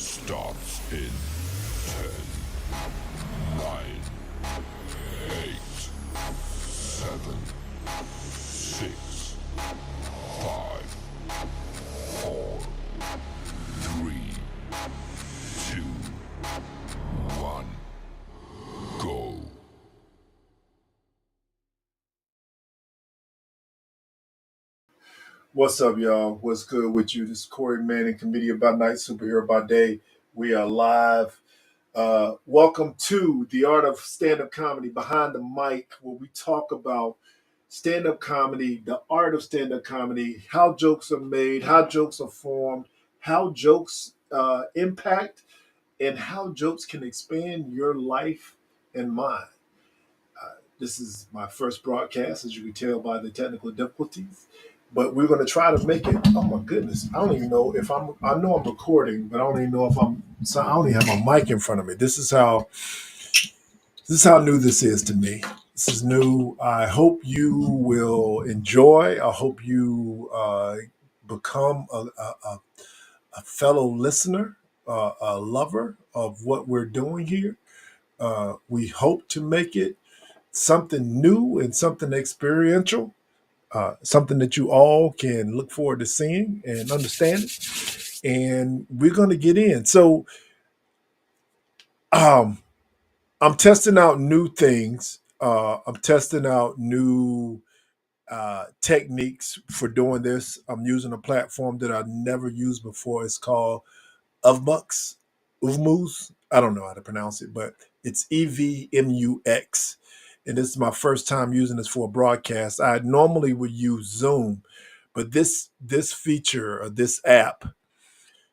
starts in 10, 9, 8, 7, 6, 5, 4, 3, 2, 1, go. What's up, y'all? What's good with you? This is Corey Manning, comedian by night, superhero by day. We are live. Welcome to the Art of Standup Comedy, behind the mic, where we talk about stand-up comedy, the art of stand-up comedy, how jokes are made, how jokes are formed, how jokes impact, and how jokes can expand your life and mind. This is my first broadcast, as you can tell by the technical difficulties. But we're going to try to make it. Oh my goodness! I don't even know if I'm. I know I'm recording, but I don't even know if I'm. So I don't even have my mic in front of me. This is how. This is how new this is to me. This is new. I hope you will enjoy. I hope you become a fellow listener, a lover of what we're doing here. We hope to make it something new and something experiential, something that you all can look forward to seeing and understanding. And we're going to get in. So I'm testing out new things. I'm testing out new techniques for doing this. I'm using a platform that I've never used before. It's called Uvmux. Uvmuz. I don't know how to pronounce it, but it's EVMUX. And this is my first time using this for a broadcast. I normally would use Zoom, but this feature or this app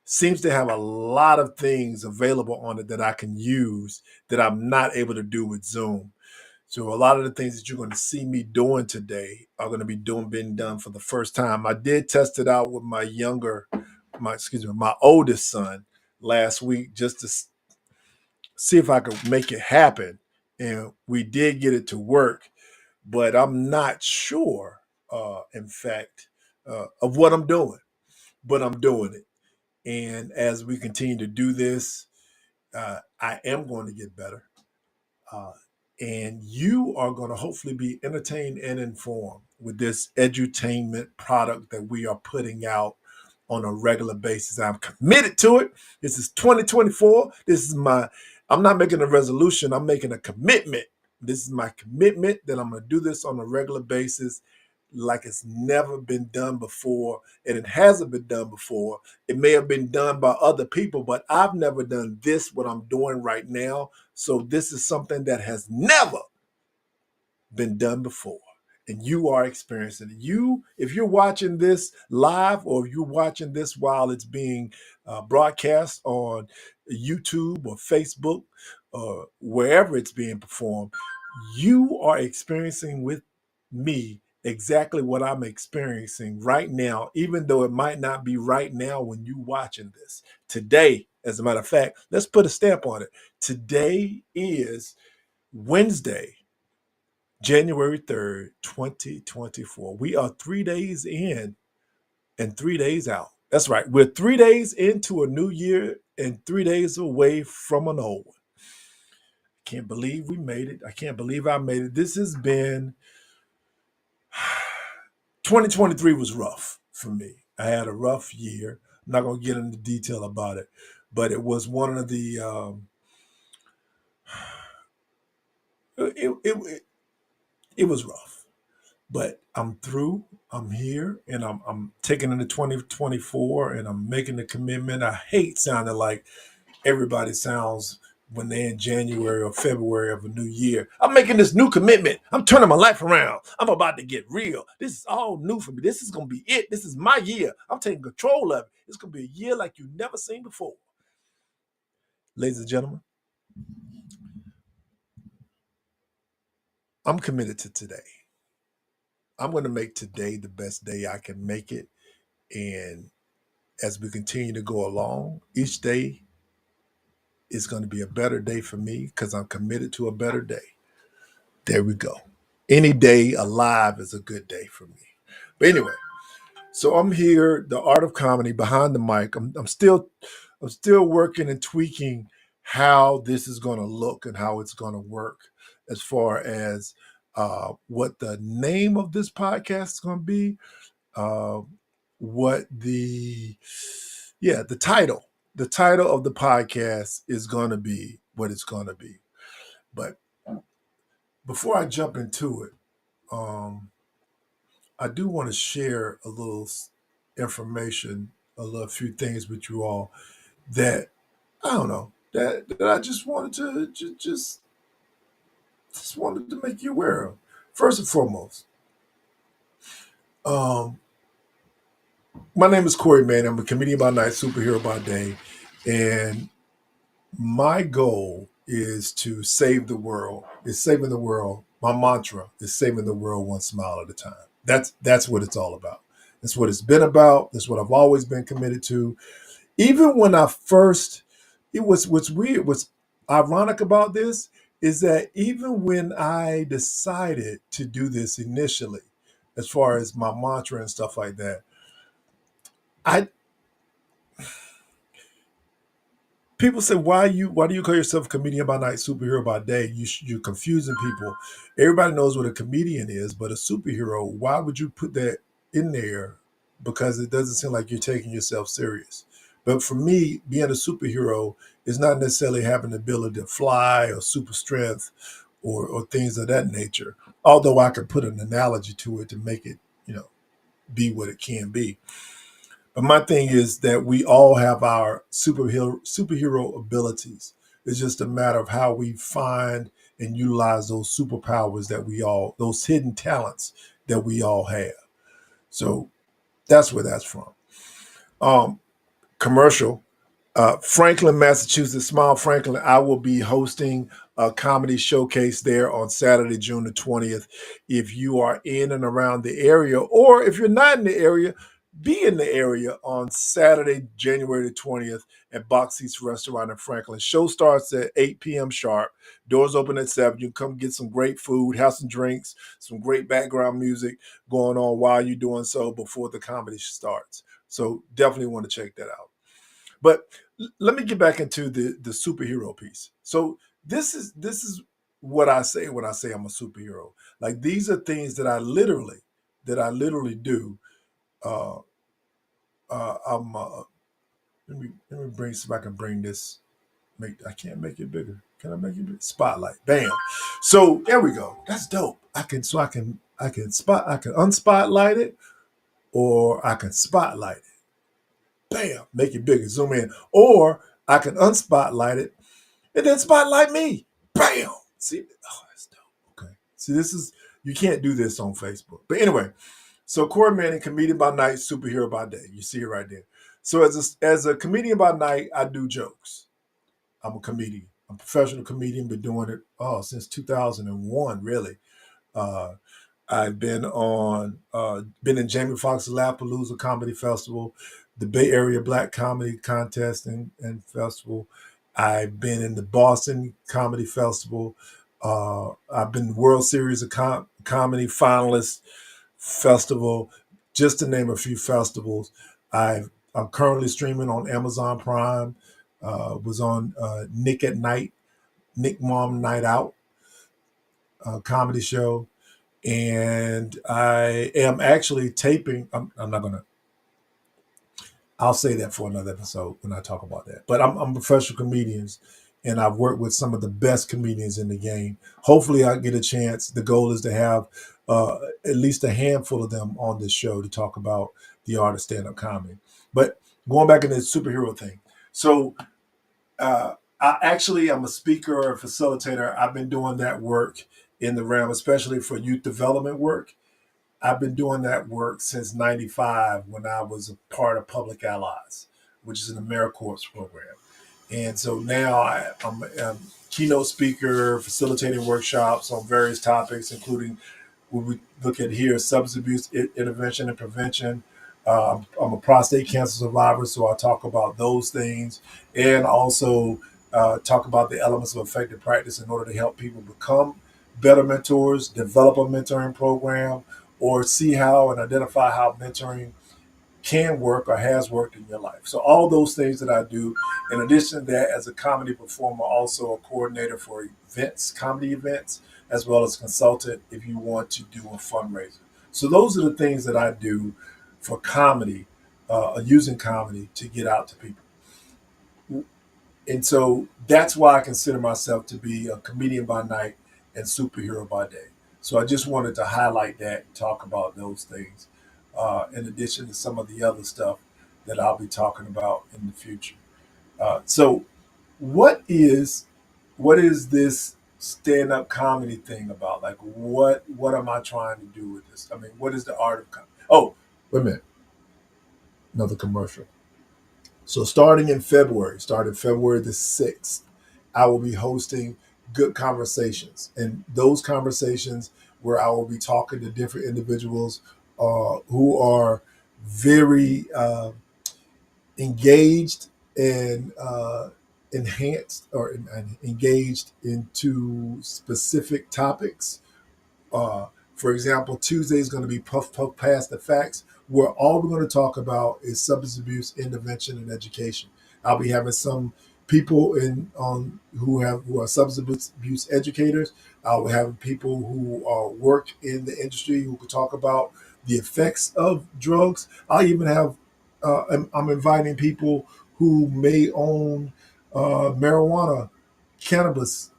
seems to have a lot of things available on it that I can use that I'm not able to do with Zoom. So a lot of the things that you're going to see me doing today are going to be being done for the first time. I did test it out with my oldest son last week just to see if I could make it happen. And we did get it to work, but I'm not sure, in fact, of what I'm doing, but I'm doing it. And as we continue to do this, I am going to get better. And you are going to hopefully be entertained and informed with this edutainment product that we are putting out on a regular basis. I'm committed to it. This is 2024. I'm not making a resolution. I'm making a commitment. This is my commitment that I'm going to do this on a regular basis like it's never been done before. And it hasn't been done before. It may have been done by other people, but I've never done this, what I'm doing right now. So this is something that has never been done before. And you are experiencing it. If you're watching this live or if you're watching this while it's being broadcast on YouTube or Facebook or wherever it's being performed, you are experiencing with me exactly what I'm experiencing right now, even though it might not be right now when you're watching this. Today, as a matter of fact, let's put a stamp on it. Today is Wednesday, January 3rd, 2024. We are 3 days in and 3 days out. That's right. We're 3 days into a new year and 3 days away from an old one. Can't believe we made it. I can't believe I made it. This has been 2023 was rough for me. I had a rough year. I'm not going to get into detail about it, but it was one of the it was rough. But I'm through. I'm here, and I'm taking into 2024, and I'm making the commitment. I hate sounding like everybody sounds when they're in January or February of a new year. I'm making this new commitment. I'm turning my life around. I'm about to get real. This is all new for me. This is going to be it. This is my year. I'm taking control of it. It's going to be a year like you've never seen before. Ladies and gentlemen, I'm committed to today. I'm going to make today the best day I can make it. And as we continue to go along, each day is going to be a better day for me because I'm committed to a better day. There we go. Any day alive is a good day for me. But anyway, so I'm here, the Art of Comedy, behind the mic. I'm still I'm still working and tweaking how this is going to look and how it's going to work as far as what the name of this podcast is going to be, uh, what the title of the podcast is going to be, what it's going to be. But before I jump into it, I do want to share a little information, few things with you all that I don't know that I just wanted to just wanted to make you aware of. First and foremost, um, my name is Corey Mann. I'm a comedian by night, superhero by day, and my goal is to save the world. Is saving the world. My mantra is saving the world one smile at a time. That's what it's all about. That's what it's been about. That's what I've always been committed to. Even when I first, it was what's weird, what's ironic about this is that even when I decided to do this initially, as far as my mantra and stuff like that, I people say, why do you call yourself a comedian by night, superhero by day? You're confusing people. Everybody knows what a comedian is, but a superhero, why would you put that in there? Because it doesn't seem like you're taking yourself serious. But for me, being a superhero is not necessarily having the ability to fly or super strength or things of that nature. Although I could put an analogy to it to make it, be what it can be. But my thing is that we all have our superhero abilities. It's just a matter of how we find and utilize those superpowers those hidden talents that we all have. So that's where that's from. Um, Commercial. Franklin, Massachusetts, Smile Franklin. I will be hosting a comedy showcase there on Saturday, June the 20th. If you are in and around the area, or if you're not in the area, be in the area on Saturday, January the 20th at Box Seats Restaurant in Franklin. Show starts at 8 p.m. sharp. Doors open at 7. You can come get some great food, have some drinks, some great background music going on while you're doing so before the comedy starts. So definitely want to check that out. But let me get back into the superhero piece. So this is what I say when I say I'm a superhero. Like these are things that I literally do. Uh, I'm let me bring see if I can bring this. I can't make it bigger. Can I make it bigger? Spotlight. Bam. So there we go. That's dope. I can unspotlight it or I can spotlight it. Bam, make it bigger, zoom in. Or I can unspotlight it and then spotlight me. Bam. See, that's dope. Okay. See, you can't do this on Facebook. But anyway, so Corey Manning, comedian by night, superhero by day. You see it right there. So as a comedian by night, I do jokes. I'm a comedian. I'm a professional comedian, been doing it since 2001, really. Uh, I've been in Jamie Foxx's Lollapalooza Comedy Festival, the Bay Area Black Comedy Contest and Festival. I've been in the Boston Comedy Festival. I've been World Series of Comedy Finalist Festival, just to name a few festivals. I'm currently streaming on Amazon Prime. Was on Nick Mom Night Out comedy show. And I am actually taping. I'm not gonna. I'll say that for another episode when I talk about that. But I'm professional comedians, and I've worked with some of the best comedians in the game. Hopefully, I get a chance. The goal is to have at least a handful of them on this show to talk about the art of stand-up comedy. But going back into the superhero thing, so I'm a speaker or a facilitator. I've been doing that work in the realm, especially for youth development work. I've been doing that work since '95 when I was a part of Public Allies, which is an AmeriCorps program. And so now I'm a keynote speaker, facilitating workshops on various topics, including what we look at here, substance abuse intervention and prevention. I'm a prostate cancer survivor, so I talk about those things and also talk about the elements of effective practice in order to help people become better mentors, develop a mentoring program, or see how and identify how mentoring can work or has worked in your life. So all those things that I do. In addition to that, as a comedy performer, also a coordinator for events, comedy events, as well as consultant if you want to do a fundraiser. So those are the things that I do for comedy, using comedy to get out to people. And so that's why I consider myself to be a comedian by night and superhero by day. So I just wanted to highlight that and talk about those things, in addition to some of the other stuff that I'll be talking about in the future. So what is what is this stand up comedy thing about? Like what am I trying to do with this? I mean, what is the art of comedy? Oh, wait a minute, another commercial. So starting February the 6th, I will be hosting good conversations. And those conversations where I will be talking to different individuals who are very engaged and enhanced or engaged into specific topics. uh, for example, Tuesday is going to be Puff Puff Past the Facts, where all we're going to talk about is substance abuse intervention and education. I'll be having some people in on who are substance abuse educators. I'll be having people who work in the industry who can talk about the effects of drugs. I'll even have I'm inviting people who may own marijuana, cannabis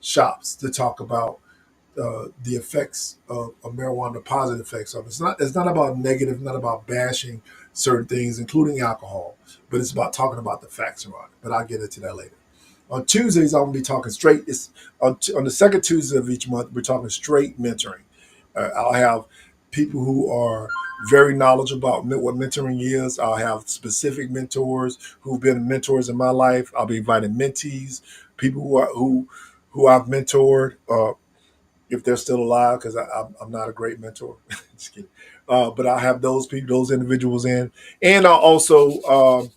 shops to talk about the effects of marijuana, the positive effects of it. It's not about negative, not about bashing certain things, including alcohol, but it's about talking about the facts around it. But I'll get into that later. On Tuesdays, I'm gonna be talking straight. It's on the second Tuesday of each month. We're talking straight mentoring. I'll have people who are very knowledgeable about what mentoring is. I'll have specific mentors who've been mentors in my life. I'll be inviting mentees, people who I've mentored. If they're still alive, because I'm not a great mentor. Just kidding. But I have those people, those individuals in, and I also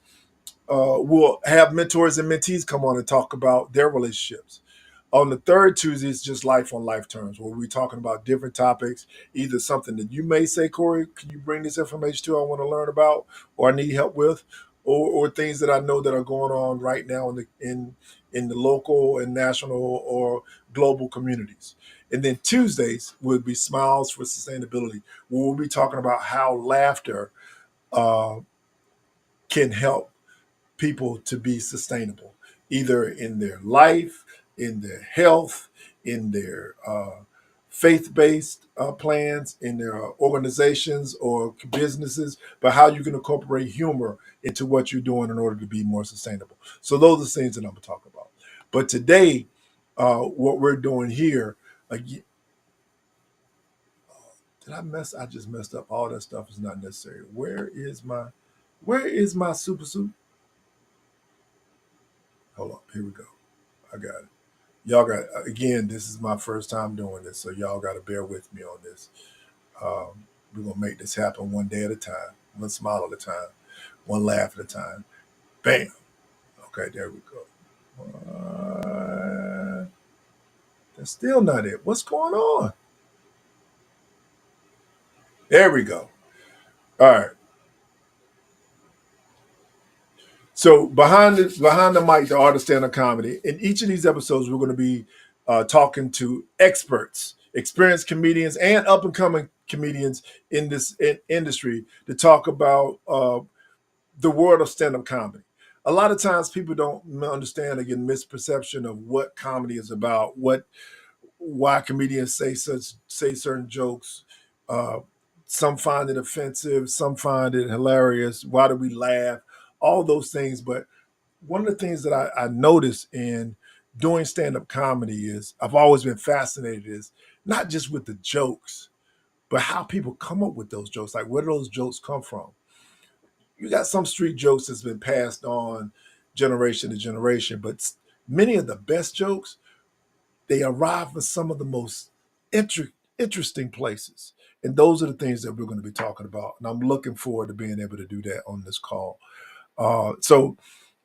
will have mentors and mentees come on and talk about their relationships. On the third Tuesday, it's just life on life terms, where we're talking about different topics, either something that you may say, Corey, can you bring this information to I want to learn about or I need help with, or things that I know that are going on right now in the local and national or global communities. And then Tuesdays would be Smiles for Sustainability, where we'll be talking about how laughter uh, can help people to be sustainable, either in their life, in their health, in their faith based plans, in their organizations or businesses, but how you can incorporate humor into what you're doing in order to be more sustainable. So, those are things that I'm going to talk about. But today, what we're doing here, again, did I mess? I just messed up. All that stuff is not necessary. Where is my super suit? Hold on. Here we go. I got it. Y'all got again. This is my first time doing this, so y'all got to bear with me on this. We're gonna make this happen one day at a time, one smile at a time, one laugh at a time. Bam. Okay, there we go. That's still not it. What's going on? There we go. All right. So behind the mic, the art of stand-up comedy. In each of these episodes, we're going to be talking to experts, experienced comedians, and up and coming comedians in this industry to talk about the world of stand-up comedy. A lot of times, people don't understand, again, misperception of what comedy is about, why comedians say certain jokes. Uh, some find it offensive, some find it hilarious. Why do we laugh? All those things, but one of the things that I noticed in doing stand-up comedy is I've always been fascinated is not just with the jokes, but how people come up with those jokes. Like where do those jokes come from? You got some street jokes that's been passed on generation to generation, but many of the best jokes, they arrive from some of the most interesting places. And those are the things that we're going to be talking about. And I'm looking forward to being able to do that on this call. So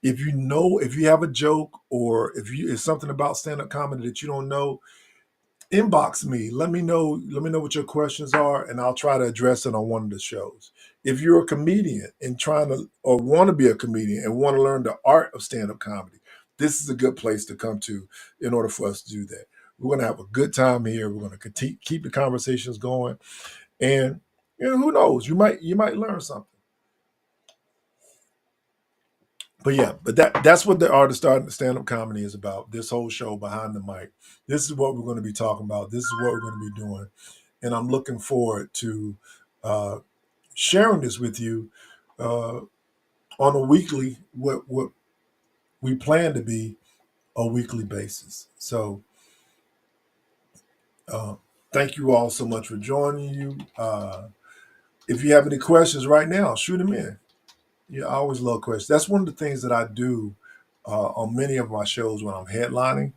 if you have a joke or if something about stand-up comedy that you don't know, inbox me. Let me know what your questions are, and I'll try to address it on one of the shows. If you're a comedian and trying to, or want to be a comedian and want to learn the art of stand-up comedy, this is a good place to come to in order for us to do that. We're going to have a good time here. We're going to keep the conversations going, and who knows, you might learn something. But yeah, but that's what the art of starting stand-up comedy is about. This whole show behind the mic. This is what we're going to be talking about. This is what we're going to be doing, and I'm looking forward to uh, sharing this with you uh, on a weekly, what we plan to be a weekly basis. So uh, thank you all so much for joining you. If you have any questions right now, shoot them in. Yeah, I always love questions. That's one of the things that I do on many of my shows when I'm headlining.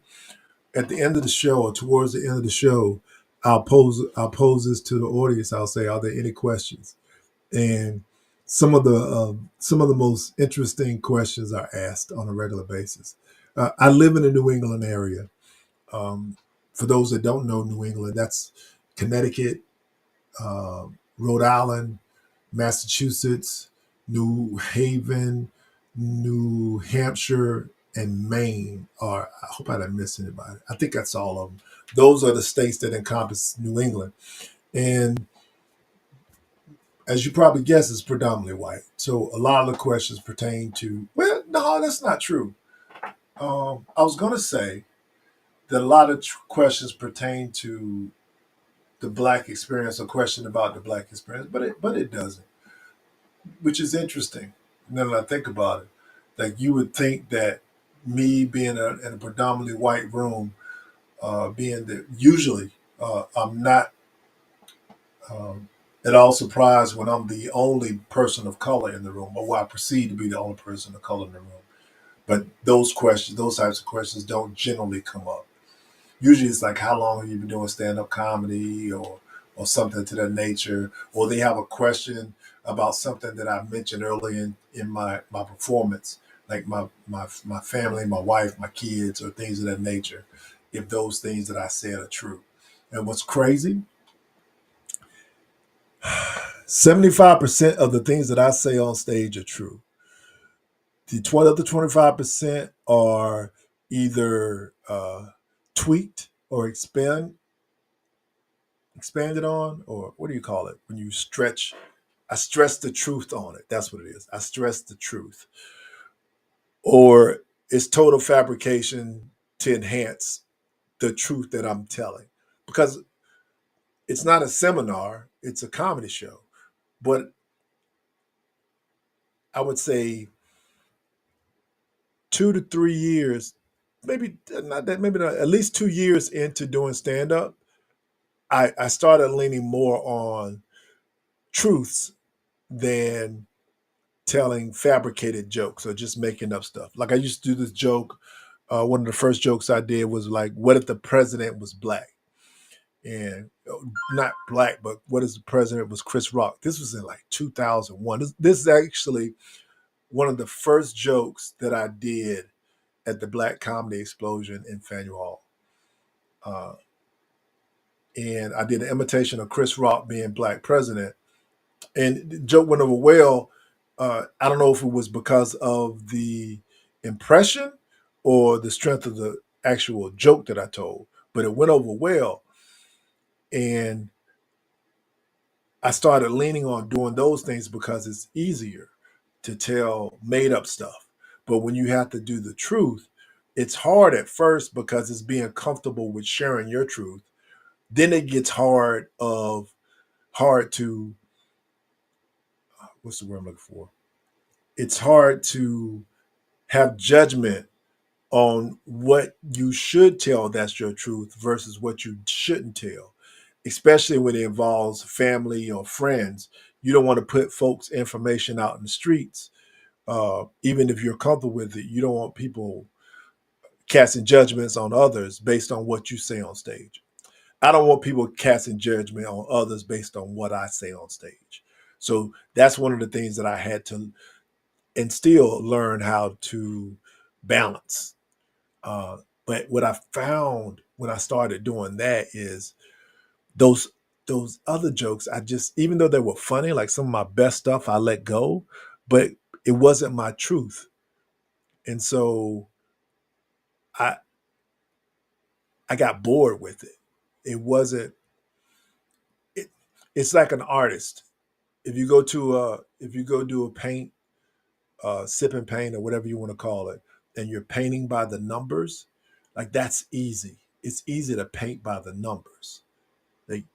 At the end of the show, or towards the end of the show, I'll pose this to the audience. I'll say, "Are there any questions?" And some of the most interesting questions are asked on a regular basis. I live in the New England area. Um, for those that don't know New England, that's Connecticut, Rhode Island, Massachusetts, New Haven, New Hampshire, and Maine. Or I hope I didn't miss anybody. I think that's all of them. Those are the states that encompass New England. And as you probably guess, it's predominantly white. So a lot of the questions pertain to, well, no, that's not true. I was going to say that a lot of questions pertain to the black experience, or question about the black experience, but it doesn't, which is interesting. Now that I think about it, like you would think that me being in a predominantly white room, being that usually I'm not at all surprised when I'm the only person of color in the room, or I perceive to be the only person of color in the room. But those types of questions don't generally come up. Usually it's like, how long have you been doing stand-up comedy, or something to that nature, or they have a question about something that I mentioned early in my performance, like my family, my wife, my kids, or things of that nature, if those things that I said are true. And what's crazy, 75% of the things that I say on stage are true. The 20 of the 25% are either tweaked or expanded on, or what do you call it when you stretch? I stress the truth on it. That's what it is. I stress the truth. Or it's total fabrication to enhance the truth that I'm telling. Because it's not a seminar, it's a comedy show. But I would say 2 to 3 years, maybe not that, maybe not, at least 2 years into doing stand up, I started leaning more on truths than telling fabricated jokes or just making up stuff. Like I used to do this joke. One of the first jokes I did was like, "What if the president was black?" And not black, but what if the president was Chris Rock? This was in like 2001. This is actually one of the first jokes that I did at the Black Comedy Explosion in Faneuil Hall. Uh, and I did an imitation of Chris Rock being black president. And the joke went over well. I don't know if it was because of the impression or the strength of the actual joke that I told, but it went over well. And I started leaning on doing those things because it's easier to tell made up stuff. But when you have to do the truth, it's hard at first because it's being comfortable with sharing your truth. Then it gets hard to, what's the word I'm looking for? It's hard to have judgment on what you should tell that's your truth versus what you shouldn't tell, especially when it involves family or friends. You don't want to put folks' information out in the streets, even if you're comfortable with it. You don't want people casting judgments on others based on what you say on stage. I don't want people casting judgment on others based on what I say on stage. So that's one of the things that I had to and still learn how to balance. But what I found when I started doing that is those those other jokes, I just, even though they were funny, like some of my best stuff, I let go, but it wasn't my truth. And so I I got bored with it. It wasn't. It, it's like an artist. If you go do a paint, sip and paint or whatever you want to call it, and you're painting by the numbers, like that's easy. It's easy to paint by the numbers. Like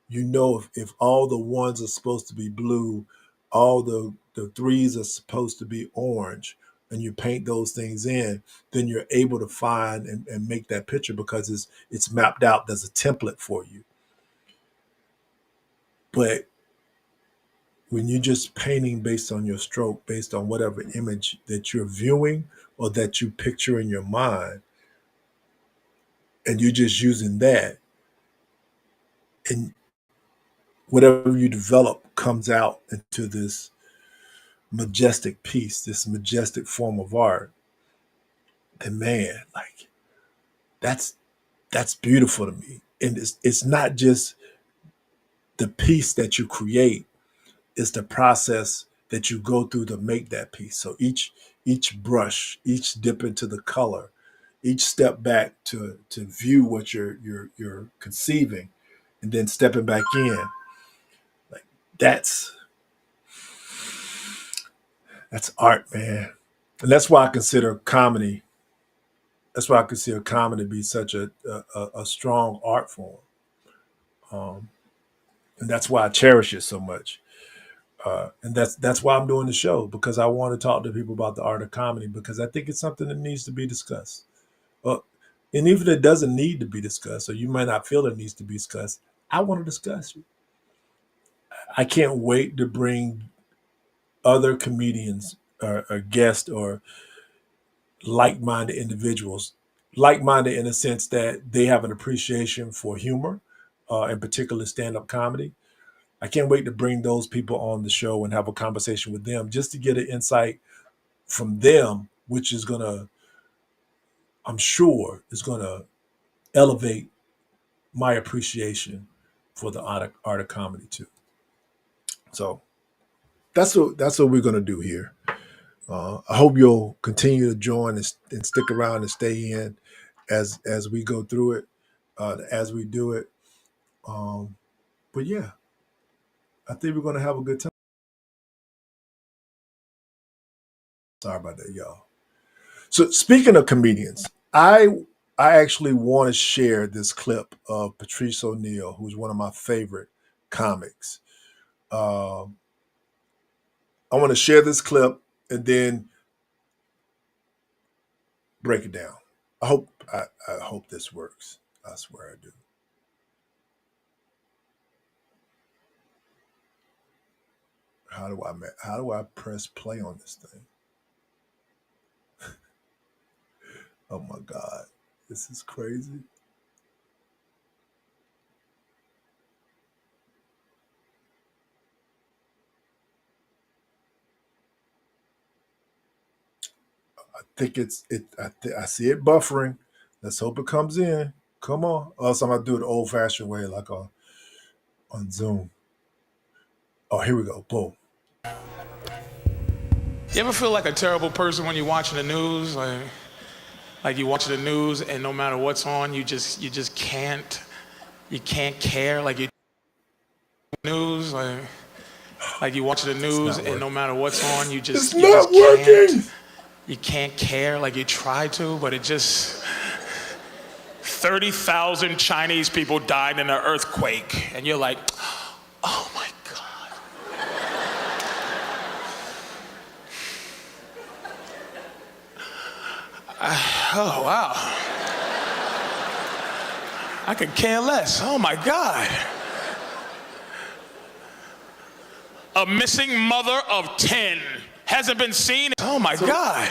if all the ones are supposed to be blue, all the threes are supposed to be orange, and you paint those things in, then you're able to find and make that picture because it's mapped out. There's a template for you. But when you're just painting based on your stroke, based on whatever image that you're viewing or that you picture in your mind, and you're just using that, and whatever you develop comes out into this majestic piece, this majestic form of art, then man, like that's that's beautiful to me. And it's not just the piece that you create, it's the process that you go through to make that piece. So each brush, each dip into the color, each step back to view what you're conceiving, and then stepping back in, like that's that's art, man. And that's why I consider comedy. That's why I consider comedy to be such a strong art form, um, and that's why I cherish it so much. And that's why I'm doing the show, because I want to talk to people about the art of comedy, because I think it's something that needs to be discussed. Uh, and even if it doesn't need to be discussed, or you might not feel it needs to be discussed, I want to discuss it. I can't wait to bring other comedians or guests or like-minded individuals, like-minded in the sense that they have an appreciation for humor, in particular stand-up comedy. I can't wait to bring those people on the show and have a conversation with them just to get an insight from them, which is gonna, I'm sure, is gonna elevate my appreciation for the art of comedy too. So that's what we're gonna do here. I hope you'll continue to join and stick around and stay in as we go through it, as we do it. Um, but yeah, I think we're gonna have a good time. Sorry about that, y'all. So speaking of comedians, I actually want to share this clip of Patrice O'Neal, who's one of my favorite comics. Um, I want to share this clip and then break it down. I hope this works. I swear I do. How do I press play on this thing? Oh my god, this is crazy. I think I see it buffering. Let's hope it comes in. Come on. Else I'm gonna do it the old fashioned way, like on Zoom. Oh, here we go. Boom. You ever feel like a terrible person when you're watching the news? Like you watch the news and no matter what's on, you just can't care. Like you news like you watch the news and no matter what's on, It's you just not working. you can't care. Like you try to, but it just 30,000 Chinese people died in an earthquake, and you're like, oh my God. Oh wow. I could care less. Oh my God. A missing mother of 10 hasn't been seen. Oh my God.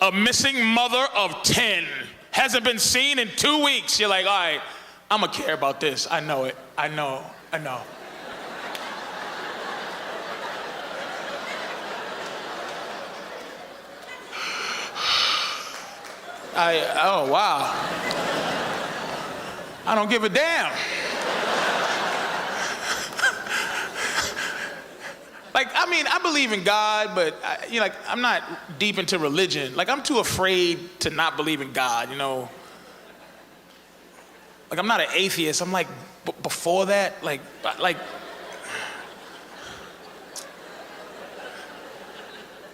A missing mother of 10 hasn't been seen in 2 weeks. You're like, all right, I'm gonna care about this. I know it. I know. Oh wow. I don't give a damn. Like, I mean, I believe in God, but I'm not deep into religion. Like, I'm too afraid to not believe in God, Like, I'm not an atheist. I'm like, before that, like,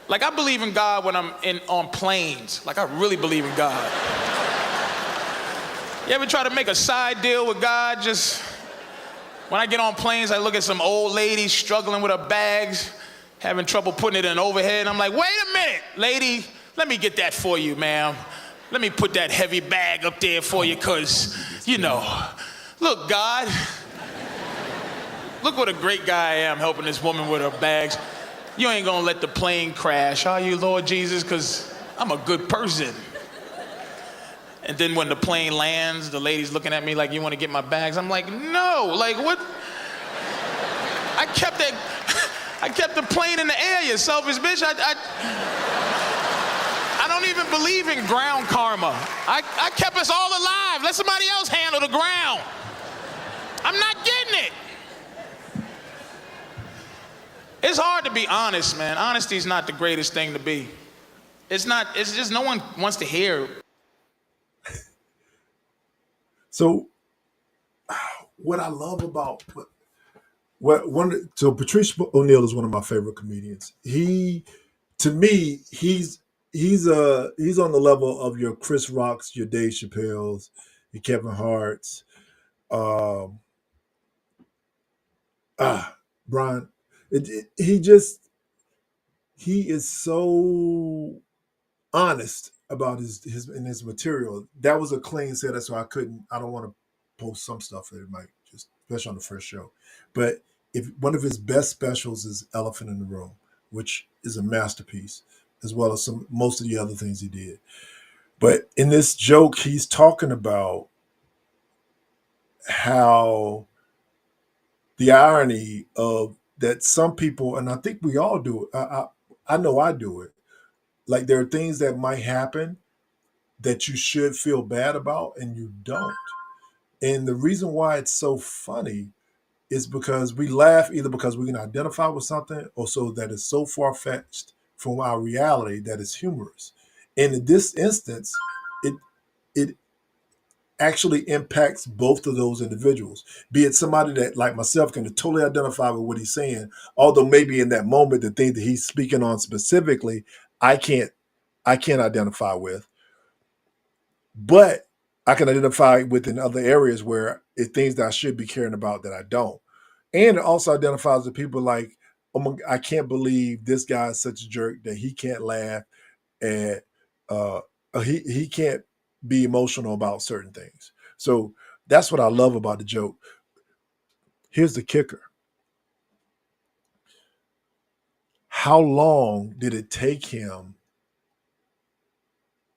I believe in God when I'm on planes. Like, I really believe in God. You ever try to make a side deal with God? Just when I get on planes, I look at some old lady struggling with her bags, having trouble putting it in overhead. And I'm like, wait a minute, lady, let me get that for you, ma'am. Let me put that heavy bag up there for you, because, look, God, look what a great guy I am helping this woman with her bags. You ain't gonna let the plane crash, are you, Lord Jesus? Because I'm a good person. And then when the plane lands, the lady's looking at me like, you want to get my bags? I'm like, no, like what? I kept the plane in the air, you selfish bitch. I don't even believe in ground karma. I kept us all alive. Let somebody else handle the ground. I'm not getting it. It's hard to be honest, man. Honesty's not the greatest thing to be. It's not, it's just no one wants to hear. So what I love about Patrice O'Neal is one of my favorite comedians. To me, he's on the level of your Chris Rocks, your Dave Chappelle's, your Kevin Hart's, Brian. He is so honest about his material. That was a clean set, so I don't want to post some stuff that it might just, especially on the first show. But if one of his best specials is Elephant in the Room, which is a masterpiece, as well as most of the other things he did. But in this joke, he's talking about how the irony of that some people, and I think we all do it. I know I do it. Like, there are things that might happen that you should feel bad about and you don't. And the reason why it's so funny is because we laugh either because we can identify with something or so that it's so far-fetched from our reality that it's humorous. And in this instance, it actually impacts both of those individuals, be it somebody that, like myself, can totally identify with what he's saying, although maybe in that moment the thing that he's speaking on specifically I can't identify with, but I can identify with in other areas where it's things that I should be caring about that I don't. And it also identifies with people like, oh my, I can't believe this guy is such a jerk that he can't laugh and he can't be emotional about certain things. So that's what I love about the joke. Here's the kicker. How long did it take him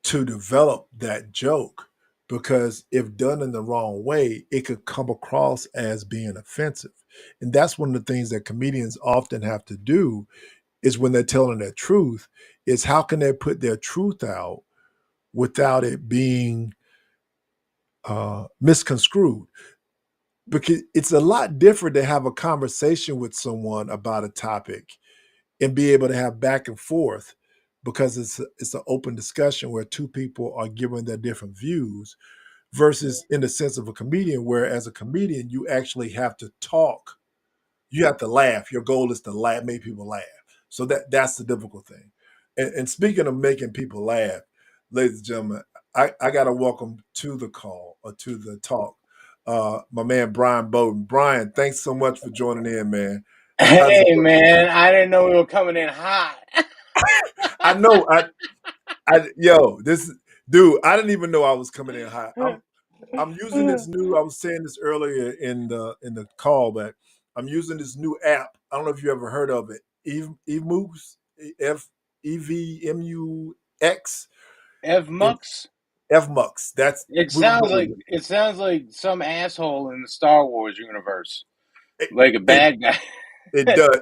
to develop that joke? Because if done in the wrong way, it could come across as being offensive. And that's one of the things that comedians often have to do is when they're telling their truth, is how can they put their truth out without it being misconstrued? Because it's a lot different to have a conversation with someone about a topic and be able to have back and forth, because it's an open discussion where two people are giving their different views, versus in the sense of a comedian, where as a comedian, you actually have to talk. You have to laugh. Your goal is to laugh, make people laugh. So that's the difficult thing. And speaking of making people laugh, ladies and gentlemen, I got to welcome to the call or to the talk, my man, Brian Bowden. Brian, thanks so much for joining in, man. Hey, man, I didn't know we were coming in hot. I know. This dude, I didn't even know I was coming in hot. I'm using this new. I was saying this earlier in the call, but I'm using this new app. I don't know if you ever heard of it. Evmux, Evmux. Evmux? Evmux. That's It sounds like some asshole in the Star Wars universe, it, like a bad guy. It does.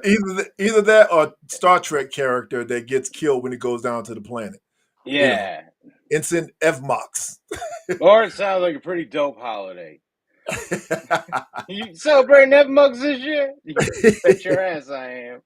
Either that or Star Trek character that gets killed when it goes down to the planet. Yeah. Ensign Evmux. Or it sounds like a pretty dope holiday. You celebrating that mugs this year? Bet your ass I am.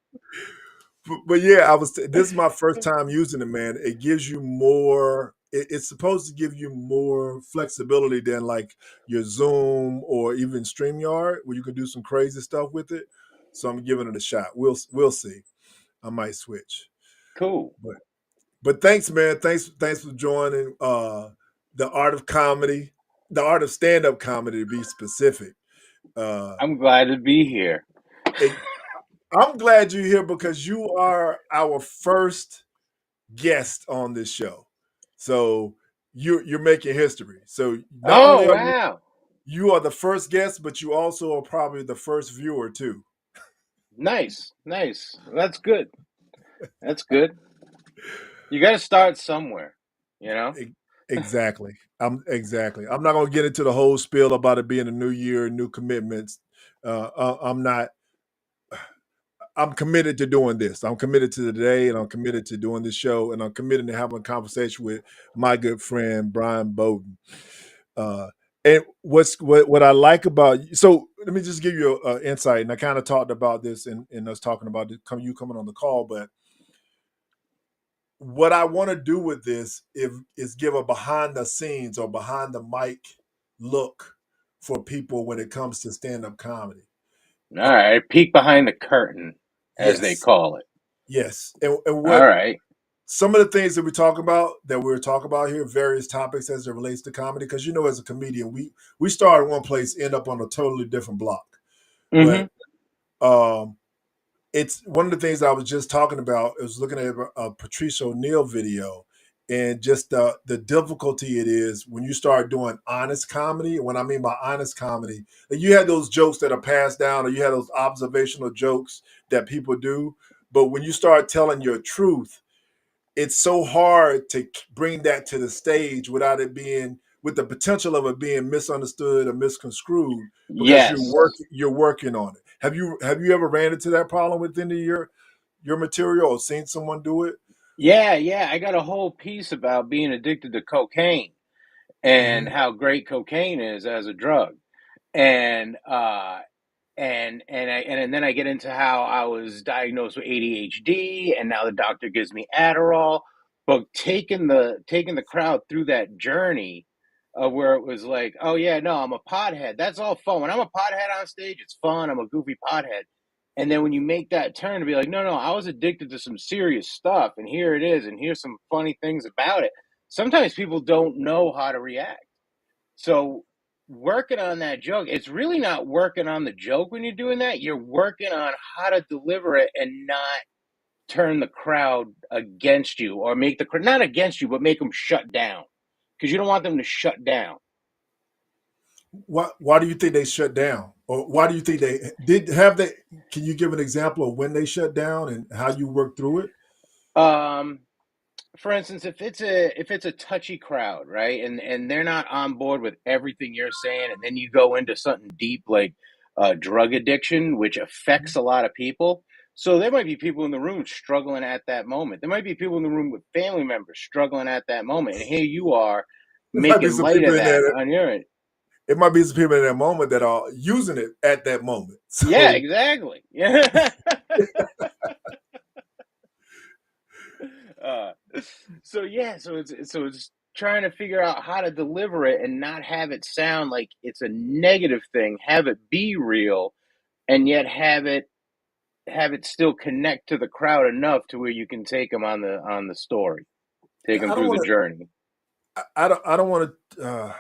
But yeah, this is my first time using it, man. It gives you more. It's supposed to give you more flexibility than like your Zoom or even StreamYard, where you can do some crazy stuff with it. So I'm giving it a shot. We'll see. I might switch. Cool. But thanks, man. Thanks for joining the Art of Comedy, the Art of Stand-Up Comedy, to be specific. I'm glad to be here. I'm glad you're here because you are our first guest on this show. So you're making history. So not Oh only are wow. you are the first guest, but you also are probably the first viewer too. Nice. That's good. That's good. You got to start somewhere, you know? Exactly. I'm not going to get into the whole spiel about it being a new year, new commitments. I'm not. I'm committed to doing this. I'm committed to today, and I'm committed to doing this show, and I'm committed to having a conversation with my good friend Brian Bowden. And what I like about, so let me just give you an insight, and I kind of talked about this in us talking about you coming on the call, but what I want to do with this is give a behind the scenes or behind the mic look for people when it comes to stand-up comedy. All right. Peek behind the curtain, as they Yes, call it. yes, and All what right. some of the things that we're talking about here, various topics as it relates to comedy, because as a comedian, we start in one place, end up on a totally different block. Mm-hmm. But it's one of the things I was just talking about. I was looking at a Patrice O'Neill video, and just the difficulty it is when you start doing honest comedy. What I mean by honest comedy, you had those jokes that are passed down, or you had those observational jokes that people do. But when you start telling your truth, it's so hard to bring that to the stage without it being with the potential of it being misunderstood or misconstrued because Yes. you're working on it. Have you ever ran into that problem within your material or seen someone do it? Yeah. I got a whole piece about being addicted to cocaine and Hmm. how great cocaine is as a drug. And and then I get into how I was diagnosed with ADHD, and now the doctor gives me Adderall. But taking the crowd through that journey of where it was like, oh yeah, no, I'm a pothead. That's all fun. When I'm a pothead on stage, it's fun. I'm a goofy pothead. And then when you make that turn to be like, no, I was addicted to some serious stuff, and here it is, and here's some funny things about it. Sometimes people don't know how to react. So working on that joke, it's really not working on the joke when you're doing that. You're working on how to deliver it and not turn the crowd against you, or make the crowd not against you, but make them shut down, because you don't want them to shut down. Why do you think they shut down, or why do you think they did have they? Can you give an example of when they shut down and how you work through it? Um, for instance, if it's a touchy crowd, right, and they're not on board with everything you're saying, and then you go into something deep like drug addiction, which affects a lot of people. So there might be people in the room struggling at that moment. There might be people in the room with family members struggling at that moment, and here you are There might be making some light people of in that there. on your end. It might be some people in that moment that are using it at that moment. Yeah, So exactly. Yeah. Uh, so it's trying to figure out how to deliver it and not have it sound like it's a negative thing. Have it be real, and yet have it still connect to the crowd enough to where you can take them on the story, take them I don't through the want journey. to. I don't want to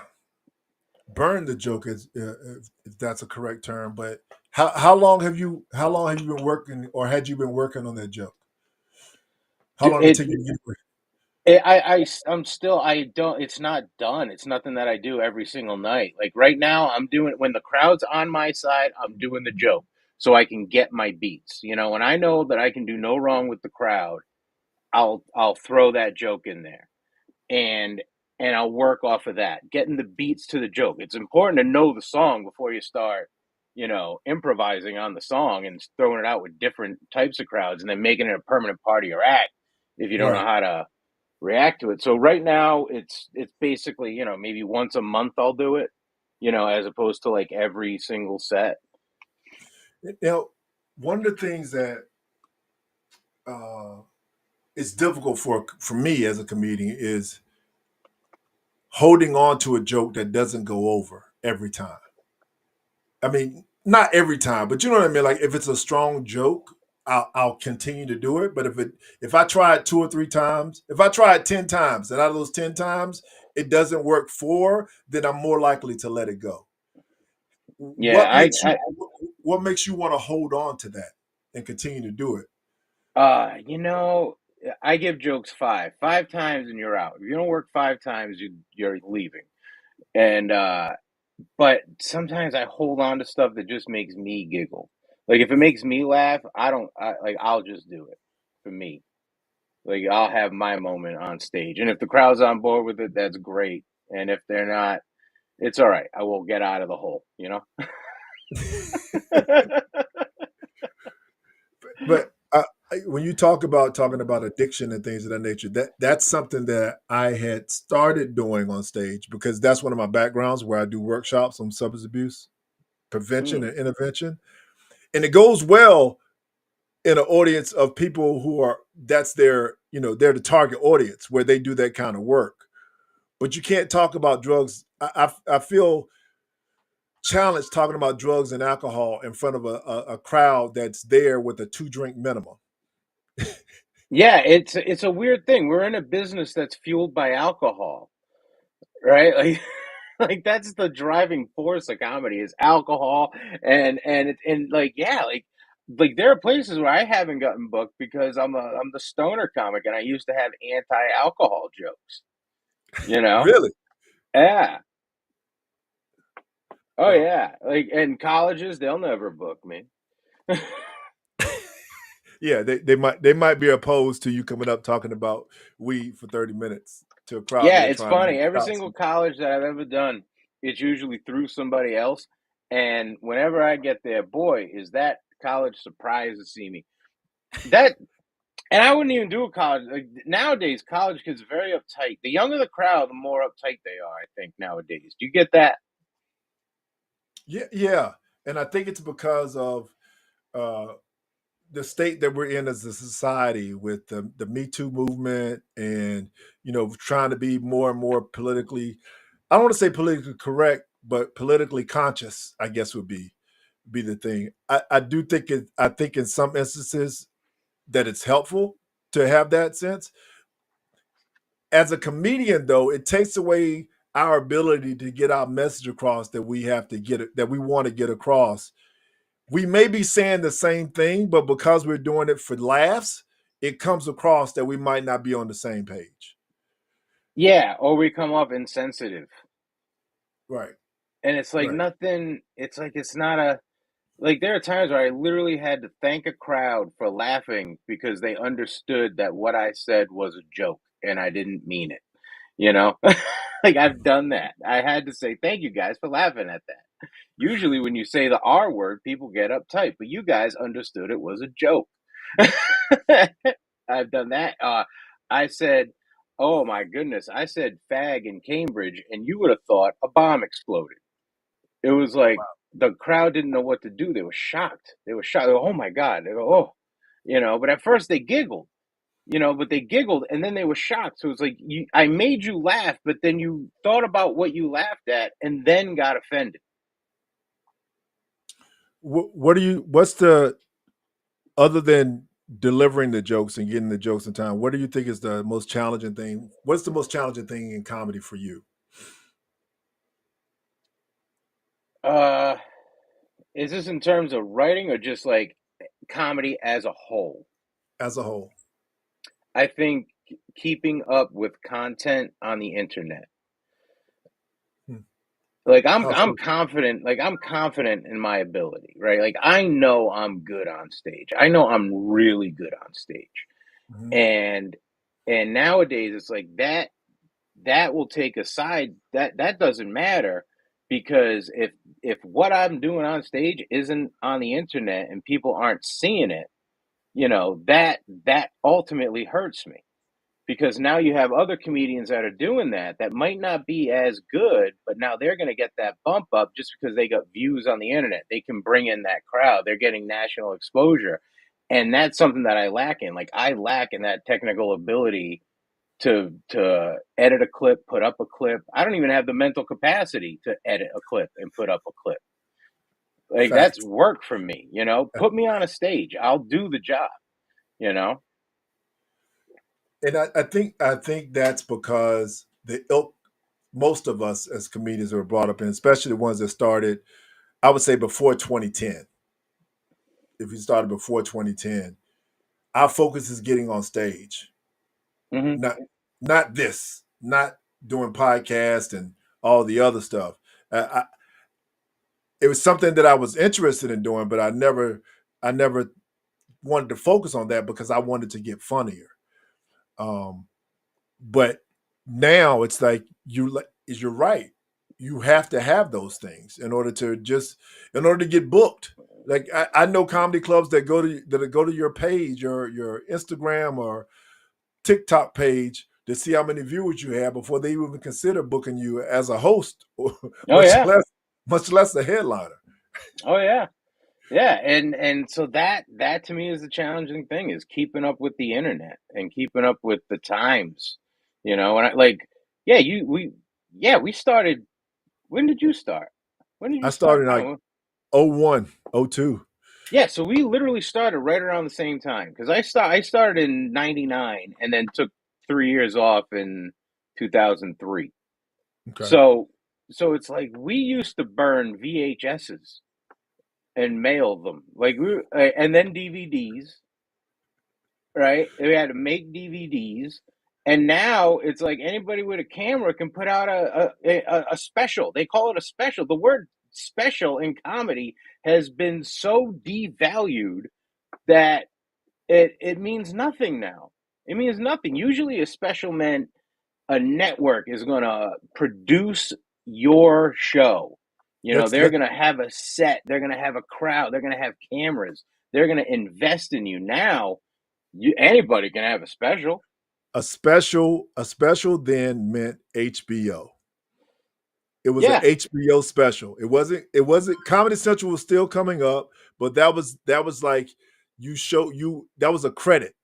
burn the joke, if that's a correct term. But how long have you been working, or had you been working on that joke? How long did it It take you to get it? I'm still, I don't, it's not done. It's nothing that I do every single night. Like right now, I'm doing, when the crowd's on my side, I'm doing the joke so I can get my beats. When I know that I can do no wrong with the crowd, I'll throw that joke in there, and I'll work off of that, getting the beats to the joke. It's important to know the song before you start, improvising on the song and throwing it out with different types of crowds, and then making it a permanent part of your act if you don't know Right. how to react to it. So right now it's basically, maybe once a month I'll do it. as opposed to like every single set. Now, one of the things that is difficult for me as a comedian is holding on to a joke that doesn't go over every time. I mean, not every time, but you know what I mean. Like if it's a strong joke, I'll continue to do it. But if I try it 2 or 3 times, if I try it 10 times, and out of those 10 times it doesn't work 4, then I'm more likely to let it go. Yeah, What makes you want to hold on to that and continue to do it? I give jokes five times and you're out. If you don't work 5 times, you're leaving. And but sometimes I hold on to stuff that just makes me giggle. Like if it makes me laugh, I'll just do it for me. Like I'll have my moment on stage, and if the crowd's on board with it, that's great. And if they're not, it's all right. I will get out of the hole. But when you talking about addiction and things of that nature, that's something that I had started doing on stage because that's one of my backgrounds where I do workshops on substance abuse prevention Mm. and intervention, and it goes well in an audience of people who are that's their they're the target audience where they do that kind of work. But you can't talk about drugs. I feel challenged talking about drugs and alcohol in front of a crowd that's there with a 2-drink minimum. Yeah, it's a weird thing. We're in a business that's fueled by alcohol, right? Like, like that's the driving force of comedy is alcohol, and like yeah, like there are places where I haven't gotten booked because I'm the stoner comic, and I used to have anti-alcohol jokes. You know? Really? Yeah. Oh Well, yeah. Like in colleges, they'll never book me. yeah, they might be opposed to you coming up talking about weed for 30 minutes to a crowd Yeah, they're it's trying to funny. Every stop. single college that I've ever done, it's usually through somebody else. And whenever I get there, boy, is that college surprised to see me. That and I wouldn't even do a college. Like nowadays, college kids are very uptight. The younger the crowd, the more uptight they are, I think, nowadays. Do you get that? Yeah, yeah, and I think it's because of uh, the state that we're in as a society with the Me Too movement and trying to be more and more politically, I don't want to say politically correct, but politically conscious, I guess would be the thing. I do think I think in some instances that it's helpful to have that sense. As a comedian, though, it takes away our ability to get our message across that we have to get it that we want to get across. We may be saying the same thing, but because we're doing it for laughs, it comes across that we might not be on the same page. Yeah, or we come off insensitive. Right. And it's like Right. nothing, it's like it's not a like there are times where I literally had to thank a crowd for laughing because they understood that what I said was a joke and I didn't mean it. You know? Like I've done that. I had to say thank you guys for laughing at that. Usually when you say the R word, people get uptight, but you guys understood it was a joke. I've done that. I said, "Oh my goodness!" I said "fag" in Cambridge, and you would have thought a bomb exploded. It was like the crowd didn't know what to do. They were shocked. They were shocked. They go, "Oh my god!" They go, "Oh," But at first they giggled, but they giggled, and then they were shocked. So it's like I made you laugh, but then you thought about what you laughed at, and then got offended. What do you? What's the other than delivering the jokes and getting the jokes in time? What do you think is the most challenging thing? What's the most challenging thing in comedy for you Uh, is this in terms of writing or just like comedy as a whole? as a whole? I think keeping up with content on the internet. Hmm. Like I'm How I'm so? confident, like I'm confident in my ability, right? Like I know I'm good on stage. I know I'm really good on stage. Mhm. And nowadays it's like that will take a side that doesn't matter because if what I'm doing on stage isn't on the internet and people aren't seeing it, that ultimately hurts me because now you have other comedians that are doing that might not be as good, but now they're going to get that bump up just because they got views on the internet. They can bring in that crowd. They're getting national exposure. And that's something that I lack in. Like, I lack in that technical ability to edit a clip, put up a clip. I don't even have the mental capacity to edit a clip and put up a clip. Like, that's Facts. work for me, Put me on a stage. I'll do the job, you know? And I think that's because the ilk most of us as comedians were brought up in, especially the ones that started, I would say before 2010. If you started before 2010, our focus is getting on stage, Hmm. not this, not doing podcast and all the other stuff. It was something that I was interested in doing, but I never wanted to focus on that because I wanted to get funnier. Um, but now it's like you're right. You have to have those things in order to get booked. Like I know comedy clubs that go to your page or your Instagram or TikTok page to see how many viewers you have before they even consider booking you as a host, or Oh yeah. much less a headliner. Oh yeah. Yeah, and so that to me is the challenging thing, is keeping up with the internet and keeping up with the times, And I like, yeah, we started. When did you start? When did I you start started in like coming? '01, '02. Yeah, so we literally started right around the same time, because I started in '99 and then took 3 years off in 2003. Okay. So it's like we used to burn VHSs and mail them, like and then DVDs, right? We had to make DVDs, and now it's like anybody with a camera can put out a special. They call it a special. The word special in comedy has been so devalued that it means nothing now. It means nothing. Usually, a special meant a network is going to produce your show. That's They're that going to have a set. They're going to have a crowd. They're going to have cameras. They're going to invest in you. Now, anybody can have a special. a special then meant HBO. It was an Yeah. HBO special. It wasn't Comedy Central was still coming up, but that was like that was a credit.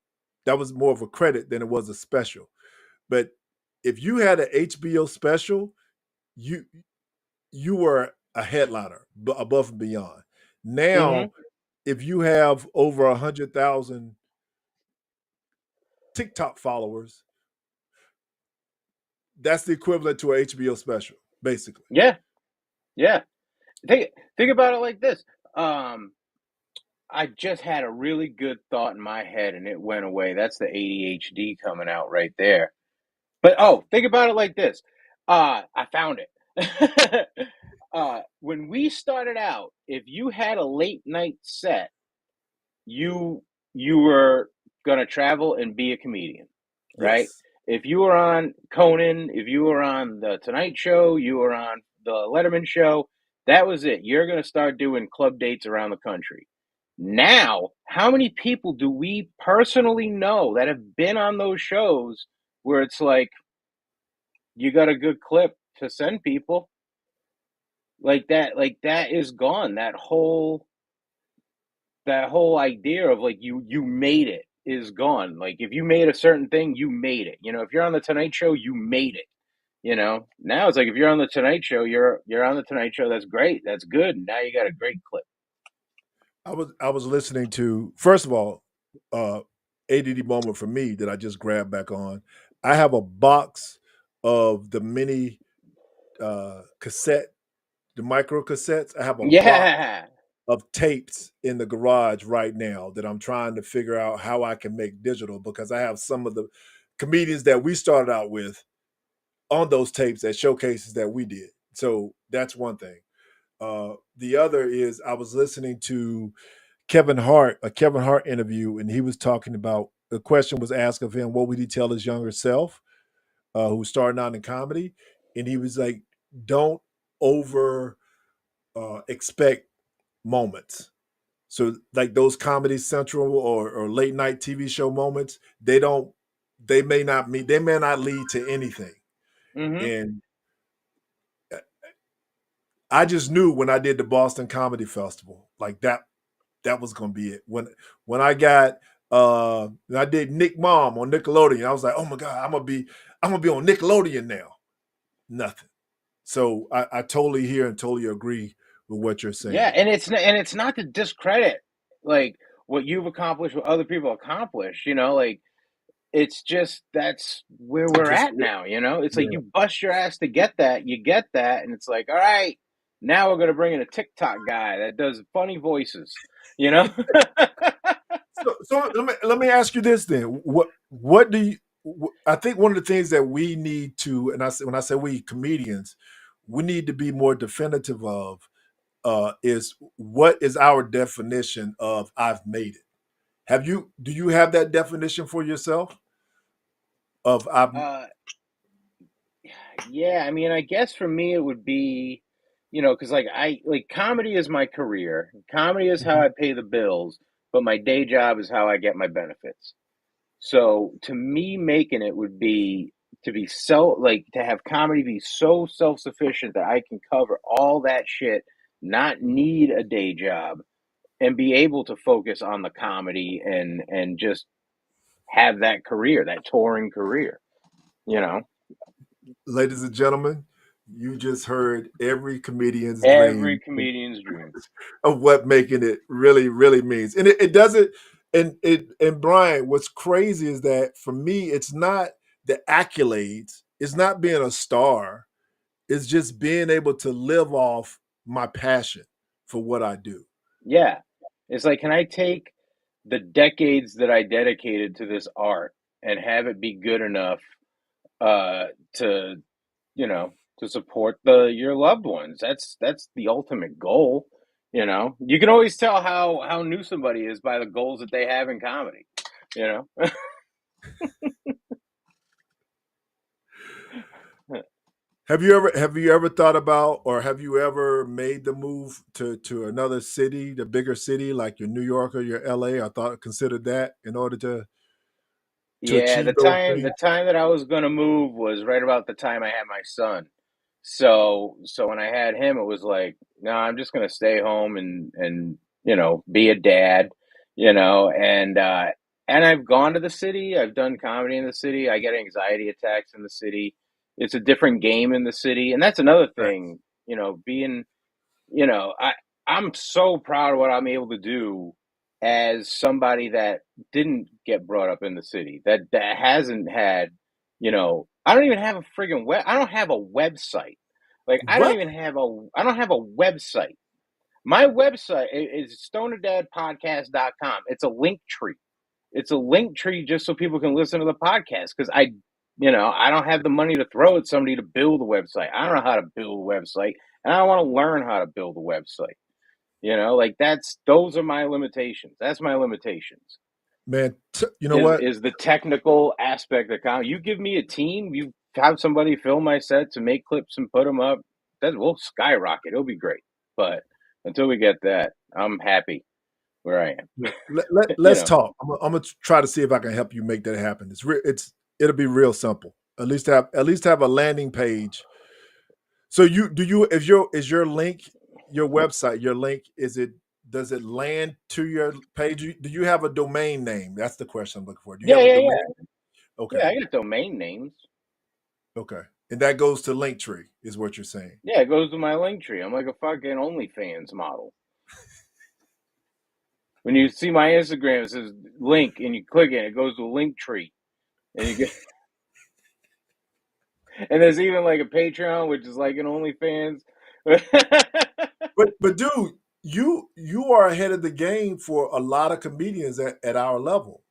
That was more of a credit than it was a special. But if you had an HBO special, you you were a headliner above and beyond. Hmm. Now, if you have over 100,000 TikTok followers, that's the equivalent to an HBO special, basically. Yeah. Yeah. Think about it like this. Um, I just had a really good thought in my head and it went away. That's the ADHD coming out right there. But think about it like this. I found it. When we started out, if you had a late night set, you you were gonna travel and be a comedian, right? Yes. If you were on Conan, if you were on the Tonight Show, you were on the Letterman Show, that was it. You're gonna start doing club dates around the country. Now, how many people do we personally know that have been on those shows where it's like you got a good clip to send people? Like that is gone. That whole idea of like you made it is gone. Like, if you made a certain thing, you made it. If you're on the Tonight Show, you made it. Now it's like, if you're on the Tonight Show, you're on the Tonight Show. That's great. That's good. Now you got a great clip. I was listening to, first of all, uh ADD moment for me that I just grabbed back on. I have a box of the mini cassette, the micro cassettes. I have a box Yeah. of tapes in the garage right now that I'm trying to figure out how I can make digital, because I have some of the comedians that we started out with on those tapes at showcases that we did. So that's one thing. The other is I was listening to a Kevin Hart interview, and he was talking about, the question was asked of him, what would he tell his younger self, who's starting out in comedy? And he was like, don't over expect moments. So like those Comedy Central or late night TV show moments, they don't. they may not mean, they may not lead to anything. Mm-hmm. And I just knew when I did the Boston Comedy Festival, like that was gonna be it. When I got when I did Nick Mom on Nickelodeon, I was like, oh my God, I'm gonna be on Nickelodeon now. Nothing. So I totally hear and totally agree with what you're Yeah, saying. and it's not to discredit like what you've accomplished, what other people accomplish. Like it's just that's where we're Just at now. It's like yeah. you bust your ass to get that, you get that, and it's like, all right, now we're gonna bring in a TikTok guy that does funny voices. You know? So let me ask you this then. What do you? I think one of the things that we need to, and when I say we comedians, we need to be more definitive of is what is our definition of I've made it. Do you have that definition for yourself of I've uh, yeah. I mean, I guess for me it would be, because like I like comedy is my career. Comedy is how Mhm. I pay the bills, but my day job is how I get my benefits. So to me, making it would be to be so like to have comedy be so self sufficient that I can cover all that shit, not need a day job, and be able to focus on the comedy and just have that career, that touring career. You know, Ladies and gentlemen, you just heard every comedian's every dream comedian's dream. of what making it really, really means. And it doesn't, and Brian, what's crazy is that for me, it's not the accolades, it's not being a star, it's just being able to live off my passion for what I do. Yeah, it's like, can I take the decades that I dedicated to this art and have it be good enough uh, to to support your loved ones. That's the ultimate goal. You can always tell how new somebody is by the goals that they have in comedy. You know, Have you ever thought about, or have you ever made the move to another city, the bigger city like your New York or your LA? I thought considered that in order to yeah. achieve The those time things. the time that I was gonna move was right about the time I had my son. So when I had him, it was like, no, I'm just gonna stay home and be a dad, and I've gone to the city. I've done comedy in the city. I get anxiety attacks in the city. It's a different game in the city, and that's another Right. thing. Being, I'm so proud of what I'm able to do as somebody that didn't get brought up in the city, that hasn't had, I don't even have a friggin' I don't have a website. Like What? I don't have a website. My website is stonerdadpodcast.com. It's a link tree. It's a link tree just so people can listen to the podcast because I don't have the money to throw at somebody to build a website. I don't know how to build a website, and I don't want to learn how to build a website. Like those are my limitations. That's my limitations. Man, you know Is what? is the technical aspect of comedy. You give me a team, you have somebody film my sets and make clips and put them up. That will skyrocket. It'll be great. But until we get that, I'm happy where I am. Yeah. you Let's know. talk. I'm gonna try to see if I can help you make that happen. It'll be real simple. At least have a landing page. So you do you is your link, your website, your link, does it land to your page? Do you have a domain name? That's the question I'm looking for. Do you Yeah, have a yeah, domain? yeah. Okay. Yeah, I got domain names. Okay. And that goes to Linktree, is what you're saying. Yeah, it goes to my link tree. I'm like a fucking OnlyFans model. When you see my Instagram, it says link and you click it goes to a link tree. And you get and there's even like a Patreon, which is like an OnlyFans. But dude, you are ahead of the game for a lot of comedians at our level.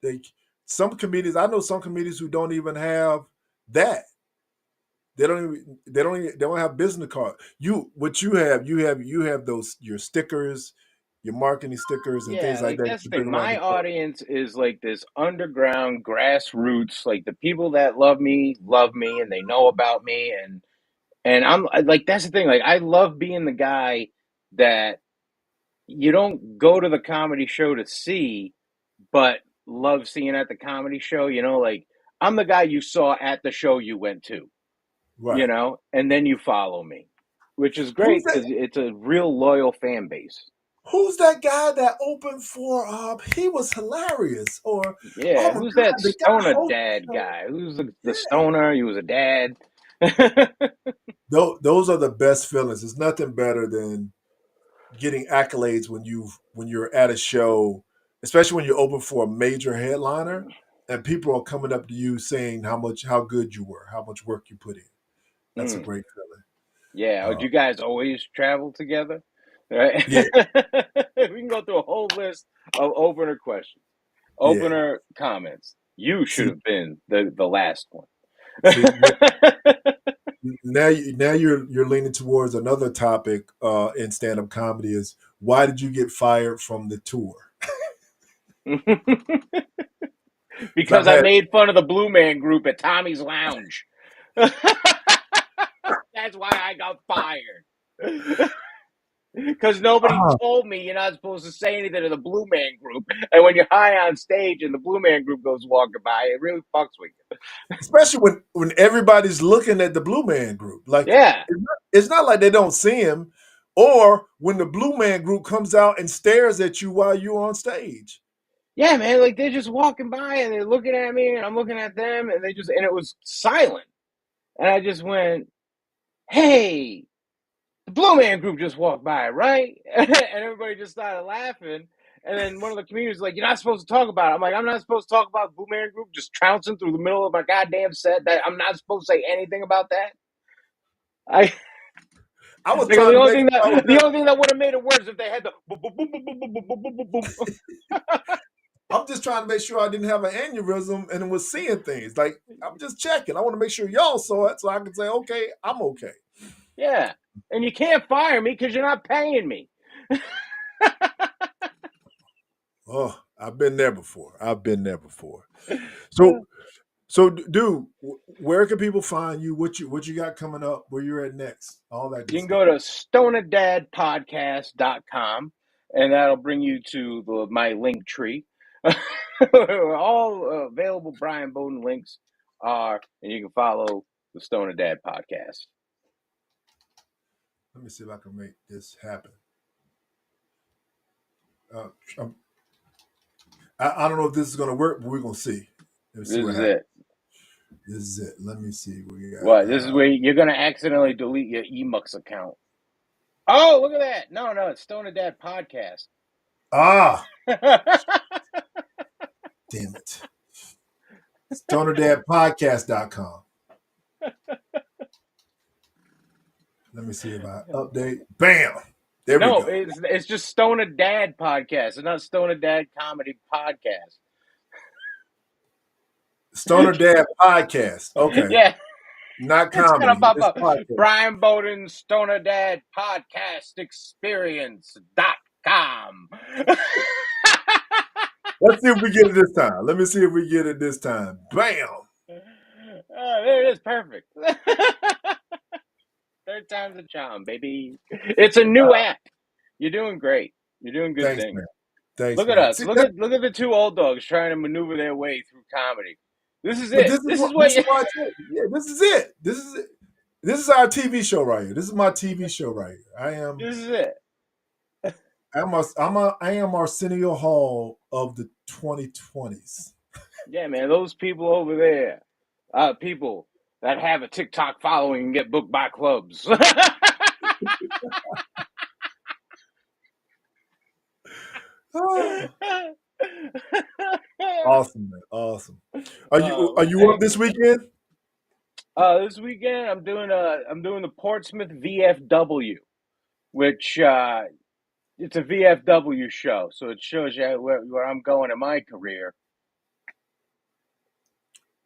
They some comedians, I know some comedians who don't even have that. They don't have business card. You have those your stickers, your marketing stickers and things Yeah, like like that that's you the bring thing. around My the club. audience is like this underground grassroots, like the people that love me, and they know about me, and like that's the thing. Like I love being the guy that you don't go to the comedy show to see, but love seeing at the comedy show. You know, like I'm the guy you saw at the show you went to. Right. You know, and then you follow me, which is Who's great that? because it's a real loyal fan base. Who's that guy that opened for? He was hilarious. Or oh Yeah, my who's God, that the guy stoner hosted dad the show. guy? Who's the Yeah. stoner? He was a dad. Those are the best feelings. There's nothing better than getting accolades when you're at a show, especially when you open for a major headliner, and people are coming up to you saying how good you were, how much work you put in. That's a Mm. great feeling. Yeah, would you guys always travel together? Right? Yeah, We can go through a whole list of opener questions, yeah. opener comments. You should See, have been the last one. see. Now you're leaning towards another topic in stand-up comedy is why did you get fired from the tour? Because I've I had made fun of the Blue Man Group at Tommy's Lounge. That's why I got fired. Because nobody uh, told me you're not supposed to say anything to the Blue Man Group. And when you're high on stage and the Blue Man Group goes walking by, it really fucks with you. especially when everybody's looking at the Blue Man Group. Like Yeah. it's not like they don't see him, or when the Blue Man Group comes out and stares at you while you're on stage. Yeah, man. Like they're just walking by and they're looking at me and I'm looking at them and and it was silent. And I just went, hey, the Blue Man Group just walked by, right? And everybody just started laughing. And then one of the comedians was like, you're not supposed to talk about it. I'm like, I'm not supposed to talk about the Blue Man Group just trouncing through the middle of my goddamn set. That I'm not supposed to say anything about that. I was Like trying the to only make thing sure I was that would have made it worse if they had the boom boom boom boom boom boom boom boom boom boom. I'm just trying to make sure I didn't have an aneurysm and was seeing things. Like I'm just checking. I want to make sure y'all saw it so I can say, okay, I'm okay. Yeah, and you can't fire me because you're not paying me. Oh, I've been there before. So, dude, where can people find you? What you got coming up? Where you're at next? All that good You can stuff. go to stonerdadpodcast.com and that'll bring you to my link tree. All available Brian Bowden links are, and you can follow the Stoner Dad podcast. Let me see if I can make this happen. I don't know if this is going to work, but we're going to see. Let's see This what is happens. it. This is it. Let me see what we got. What? This is where you're going to accidentally delete your Emux account. Oh, look at that. No, it's Stoner Dad podcast. Damn it. StonerDadPodcast.com. Let me see if I update. Bam. There we go. It's just Stoner Dad podcast. It's not Stoner Dad Comedy Podcast. Stoner Dad Podcast. Okay. Yeah. Not It's comedy. gonna pop It's up. podcast. Brian Bowden Stoner Dad Podcast Experience.com. Let's see if we get it this time. Let me see if we get it this time. Bam. There it is. Perfect. Third time's a charm, baby. It's a new app. You're doing great. You're doing good Thanks, things. man. Thanks, Look at man. us. See, Look at the two old dogs trying to maneuver their way through comedy. This is but it. this is why I told you. Yeah, this is it. This is it. This is our TV show right here. This is my TV show right here. This is it. I am Arsenio Hall of the 2020s. Yeah, man. Those people over there, people that have a TikTok following and get booked by clubs. Awesome, man. Awesome. Are you up this weekend? This weekend I'm doing the Portsmouth VFW, which it's a VFW show, so it shows you where I'm going in my career.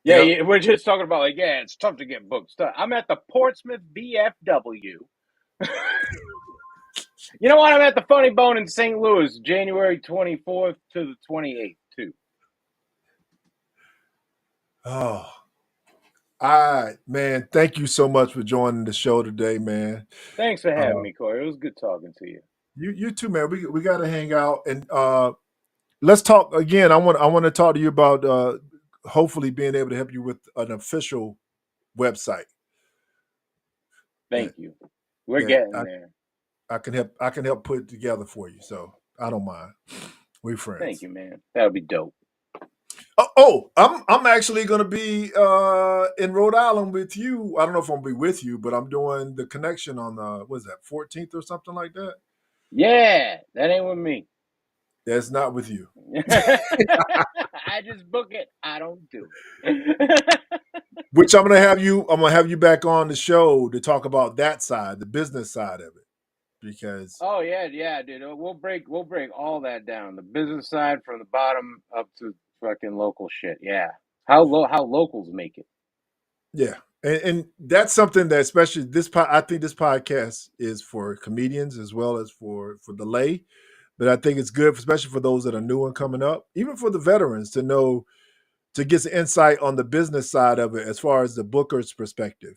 Yeah, Yep. we're just talking about it's tough to get booked. I'm at the Portsmouth VFW. You know what? I'm at the Funny Bone in St. Louis, January 24th to the 28th, too. Oh, all right, man. Thank you so much for joining the show today, man. Thanks for having me, Corey. It was good talking to you. You too, man. We got to hang out, and let's talk again. I want to talk to you about hopefully being able to help you with an official website that Thank you. We're that getting there. I can help put it together for you. So I don't mind. We're Thank friends. you, man. That would be dope. I'm actually going to be in Rhode Island with you. I don't know if I'm going to be with you, but I'm doing the connection on what is that 14th or something like that. Yeah, that ain't with me. That's not with you. I just book it. I don't do it. Which I'm gonna have you back on the show to talk about that side, the business side of it, because Oh yeah, dude. We'll break all that down. The business side from the bottom up to fucking local shit. Yeah. How locals make it. yeah, and that's something that especially I think this podcast is for comedians as well as for the lay, but I think it's good, especially for those that are new and coming up, even for the veterans to know to get some insight on the business side of it as far as the booker's perspective,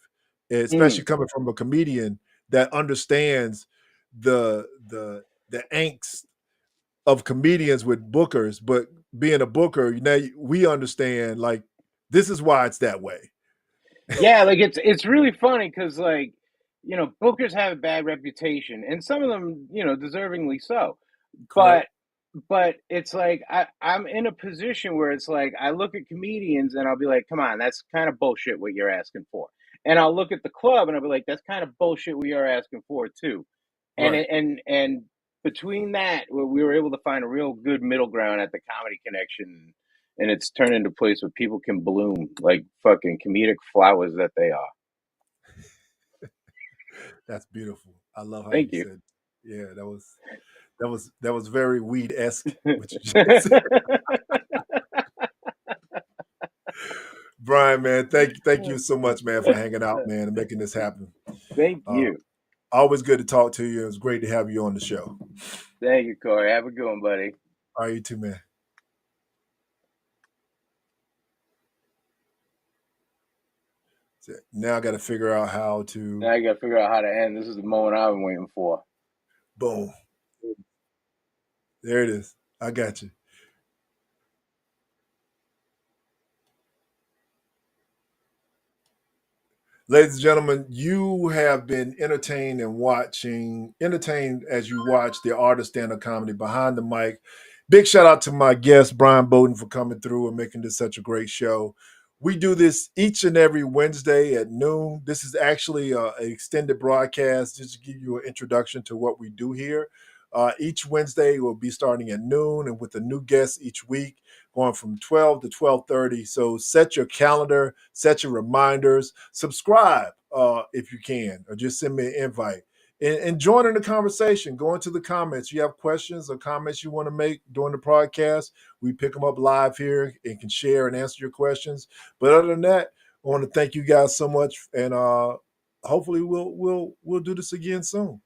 especially coming from a comedian that understands the angst of comedians with bookers, but being a booker, we understand like this is why it's that way. Yeah, like it's really funny because like bookers have a bad reputation, and some of them deservingly so. Correct. But it's like I'm in a position where it's like I look at comedians and I'll be like, come on, that's kind of bullshit what you're asking for. And I'll look at the club and I'll be like, that's kind of bullshit what you're asking for too. And Right. and between that, we were able to find a real good middle ground at the Comedy Connection, and it's turned into a place where people can bloom like fucking comedic flowers that they are. That's beautiful. I love how Thank you you. said, yeah, that was very weed-esque, what you just said. Brian, man, thank you so much, man, for hanging out, man, and making this happen. Thank Uh, you. always good to talk to you. It was great to have you on the show. Thank you, Corey. Have a good one, buddy. All right, you too, man. Now I got to figure out how to. Now I got to figure out how to end. This is the moment I've been waiting for. Boom. There it is. I got you. Ladies and gentlemen, you have been entertained as you watch the Art of Standup Comedy Behind the Mic. Big shout out to my guest, Brian Bowden, for coming through and making this such a great show. We do this each and every Wednesday at noon. This is actually an extended broadcast just to give you an introduction to what we do here. Each Wednesday will be starting at noon and with a new guest each week, going from 12 to 12:30. So set your calendar, set your reminders, subscribe if you can, or just send me an invite. And join in the conversation. Go into the comments. You have questions or comments you want to make during the podcast, we pick them up live here and can share and answer your questions. But other than that, I want to thank you guys so much, and hopefully we'll do this again soon.